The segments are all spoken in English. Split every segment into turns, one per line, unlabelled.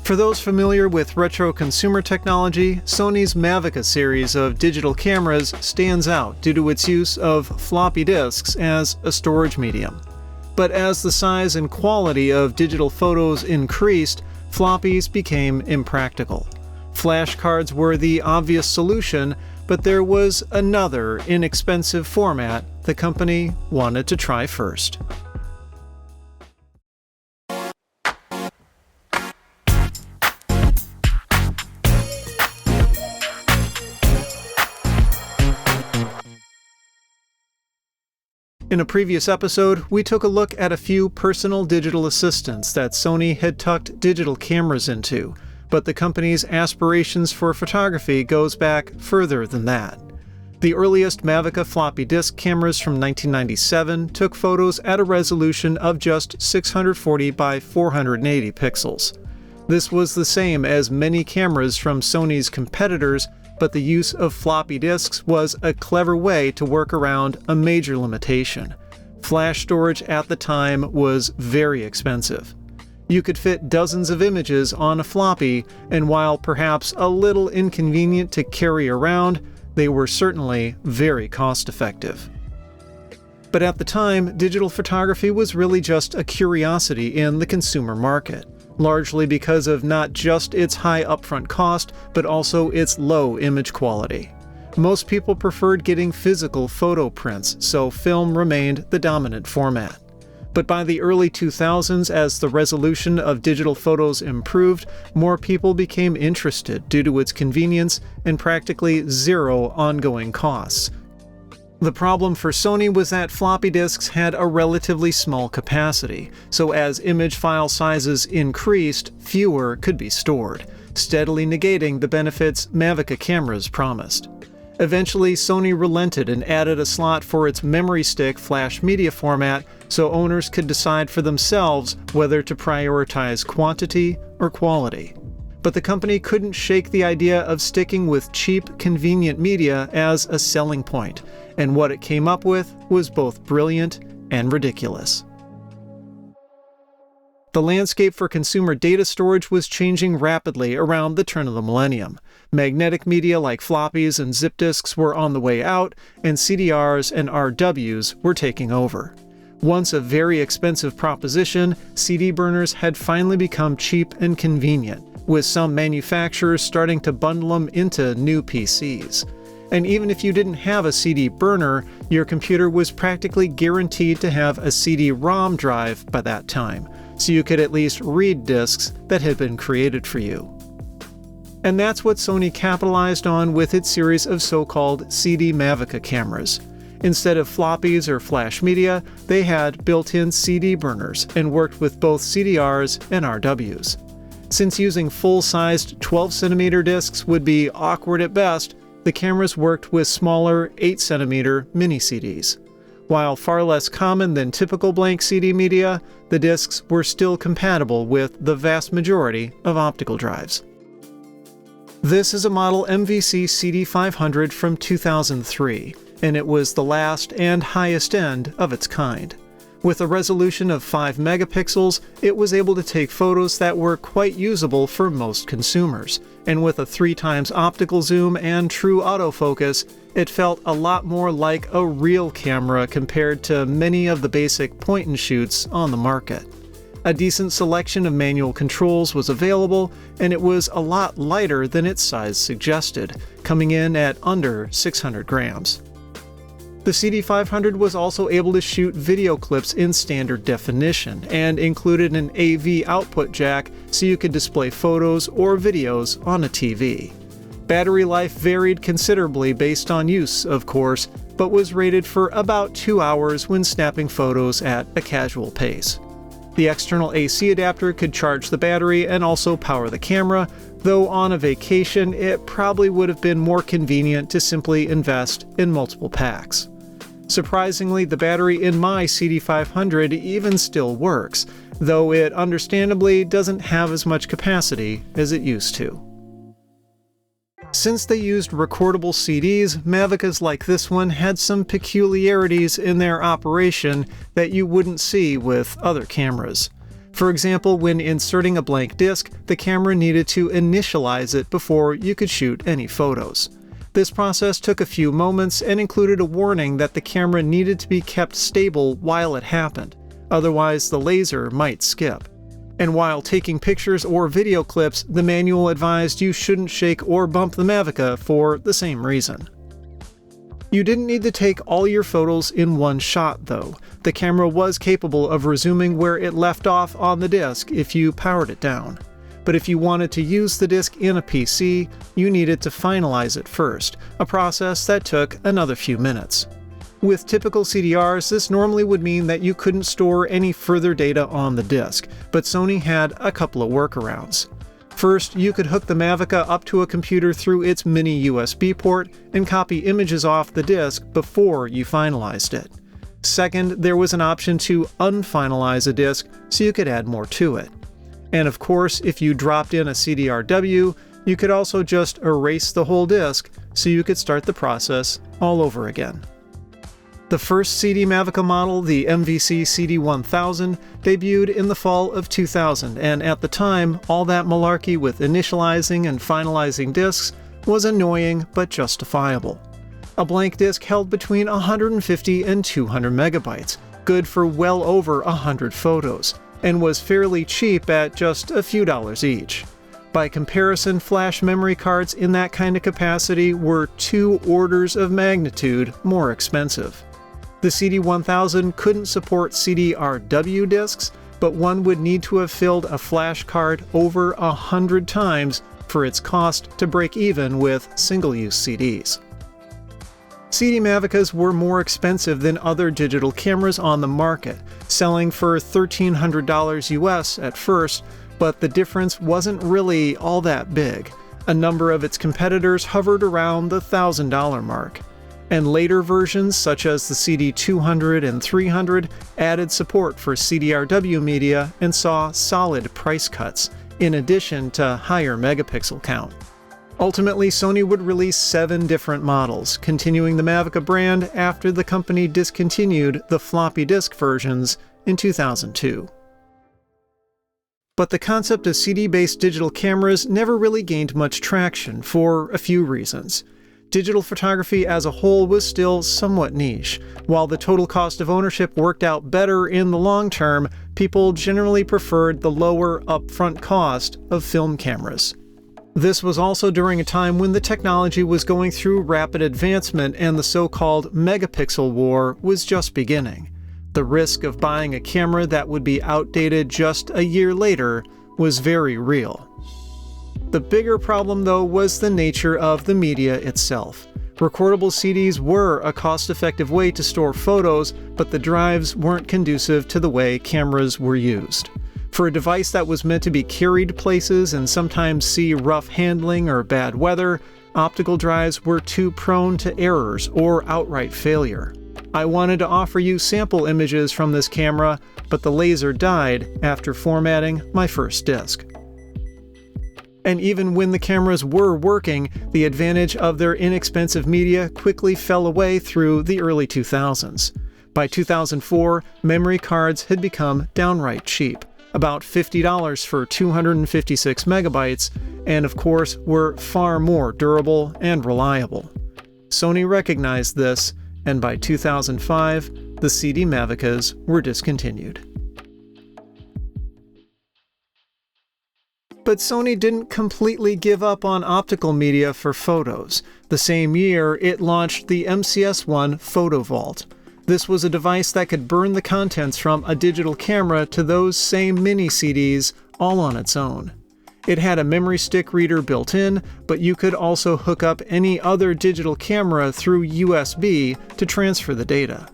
For those familiar with retro consumer technology, Sony's Mavica series of digital cameras stands out due to its use of floppy disks as a storage medium. But as the size and quality of digital photos increased, floppies became impractical. Flash cards were the obvious solution, but there was another inexpensive format the company wanted to try first. In a previous episode, we took a look at a few personal digital assistants that Sony had tucked digital cameras into, but the company's aspirations for photography goes back further than that. The earliest Mavica floppy disk cameras from 1997 took photos at a resolution of just 640 by 480 pixels. This was the same as many cameras from Sony's competitors, but the use of floppy disks was a clever way to work around a major limitation. Flash storage at the time was very expensive. You could fit dozens of images on a floppy, and while perhaps a little inconvenient to carry around, they were certainly very cost-effective. But at the time, digital photography was really just a curiosity in the consumer market, largely because of not just its high upfront cost, but also its low image quality. Most people preferred getting physical photo prints, so film remained the dominant format. But by the early 2000s, as the resolution of digital photos improved, more people became interested due to its convenience and practically zero ongoing costs. The problem for Sony was that floppy disks had a relatively small capacity, so as image file sizes increased, fewer could be stored, steadily negating the benefits Mavica cameras promised. Eventually, Sony relented and added a slot for its memory stick flash media format so owners could decide for themselves whether to prioritize quantity or quality. But the company couldn't shake the idea of sticking with cheap, convenient media as a selling point, and what it came up with was both brilliant and ridiculous. The landscape for consumer data storage was changing rapidly around the turn of the millennium. Magnetic media like floppies and zip disks were on the way out, and CDRs and RWs were taking over. Once a very expensive proposition, CD burners had finally become cheap and convenient, with some manufacturers starting to bundle them into new PCs. And even if you didn't have a CD burner, your computer was practically guaranteed to have a CD-ROM drive by that time, so you could at least read discs that had been created for you. And that's what Sony capitalized on with its series of so-called CD Mavica cameras. Instead of floppies or flash media, they had built-in CD burners and worked with both CDRs and RWs. Since using full-sized 12cm discs would be awkward at best, the cameras worked with smaller 8cm mini CDs. While far less common than typical blank CD media, the discs were still compatible with the vast majority of optical drives. This is a model MVC CD500 from 2003, and it was the last and highest end of its kind. With a resolution of 5 megapixels, it was able to take photos that were quite usable for most consumers, and with a 3x optical zoom and true autofocus, it felt a lot more like a real camera compared to many of the basic point-and-shoots on the market. A decent selection of manual controls was available, and it was a lot lighter than its size suggested, coming in at under 600 grams. The CD500 was also able to shoot video clips in standard definition and included an AV output jack so you could display photos or videos on a TV. Battery life varied considerably based on use, of course, but was rated for about 2 hours when snapping photos at a casual pace. The external AC adapter could charge the battery and also power the camera, though on a vacation it probably would have been more convenient to simply invest in multiple packs. Surprisingly, the battery in my CD500 even still works, though it understandably doesn't have as much capacity as it used to. Since they used recordable CDs, Mavicas like this one had some peculiarities in their operation that you wouldn't see with other cameras. For example, when inserting a blank disc, the camera needed to initialize it before you could shoot any photos. This process took a few moments and included a warning that the camera needed to be kept stable while it happened, otherwise the laser might skip. And while taking pictures or video clips, the manual advised you shouldn't shake or bump the Mavica for the same reason. You didn't need to take all your photos in one shot though. The camera was capable of resuming where it left off on the disc if you powered it down. But if you wanted to use the disc in a PC, you needed to finalize it first, a process that took another few minutes. With typical CDRs, this normally would mean that you couldn't store any further data on the disc, but Sony had a couple of workarounds. First, you could hook the Mavica up to a computer through its mini USB port and copy images off the disc before you finalized it. Second, there was an option to unfinalize a disc so you could add more to it. And of course, if you dropped in a CDRW, you could also just erase the whole disc so you could start the process all over again. The first CD Mavica model, the MVC CD1000, debuted in the fall of 2000, and at the time, all that malarkey with initializing and finalizing discs was annoying but justifiable. A blank disc held between 150 and 200 megabytes, good for well over 100 photos, and was fairly cheap at just a few dollars each. By comparison, flash memory cards in that kind of capacity were 2 orders of magnitude more expensive. The CD1000 couldn't support CDRW discs, but one would need to have filled a flash card over 100 times for its cost to break even with single-use CDs. CD Mavicas were more expensive than other digital cameras on the market, selling for $1,300 US at first, but the difference wasn't really all that big. A number of its competitors hovered around the $1,000 mark. And later versions, such as the CD200 and 300, added support for CDRW media and saw solid price cuts, in addition to higher megapixel count. Ultimately, Sony would release 7 different models, continuing the Mavica brand after the company discontinued the floppy disk versions in 2002. But the concept of CD-based digital cameras never really gained much traction for a few reasons. Digital photography as a whole was still somewhat niche. While the total cost of ownership worked out better in the long term, people generally preferred the lower upfront cost of film cameras. This was also during a time when the technology was going through rapid advancement and the so-called megapixel war was just beginning. The risk of buying a camera that would be outdated just a year later was very real. The bigger problem, though, was the nature of the media itself. Recordable CDs were a cost-effective way to store photos, but the drives weren't conducive to the way cameras were used. For a device that was meant to be carried places and sometimes see rough handling or bad weather, optical drives were too prone to errors or outright failure. I wanted to offer you sample images from this camera, but the laser died after formatting my first disc. And even when the cameras were working, the advantage of their inexpensive media quickly fell away through the early 2000s. By 2004, memory cards had become downright cheap, about $50 for 256 megabytes, and of course were far more durable and reliable. Sony recognized this, and by 2005, the CD Mavicas were discontinued. But Sony didn't completely give up on optical media for photos. The same year, it launched the MCS1 Photo Vault. This was a device that could burn the contents from a digital camera to those same mini CDs all on its own. It had a memory stick reader built in, but you could also hook up any other digital camera through USB to transfer the data.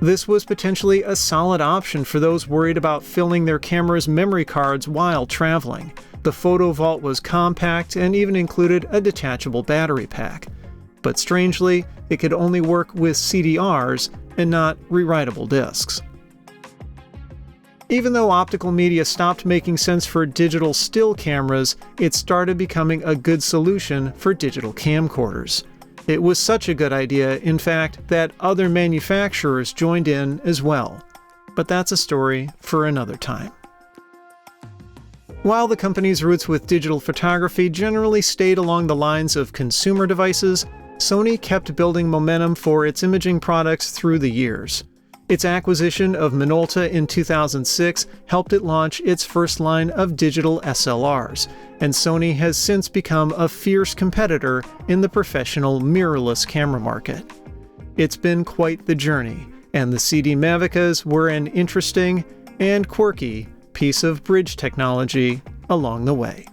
This was potentially a solid option for those worried about filling their camera's memory cards while traveling. The Photo Vault was compact and even included a detachable battery pack. But strangely, it could only work with CDRs and not rewritable discs. Even though optical media stopped making sense for digital still cameras, it started becoming a good solution for digital camcorders. It was such a good idea, in fact, that other manufacturers joined in as well. But that's a story for another time. While the company's roots with digital photography generally stayed along the lines of consumer devices, Sony kept building momentum for its imaging products through the years. Its acquisition of Minolta in 2006 helped it launch its first line of digital SLRs, and Sony has since become a fierce competitor in the professional mirrorless camera market. It's been quite the journey, and the CD Mavicas were an interesting and quirky piece of bridge technology along the way.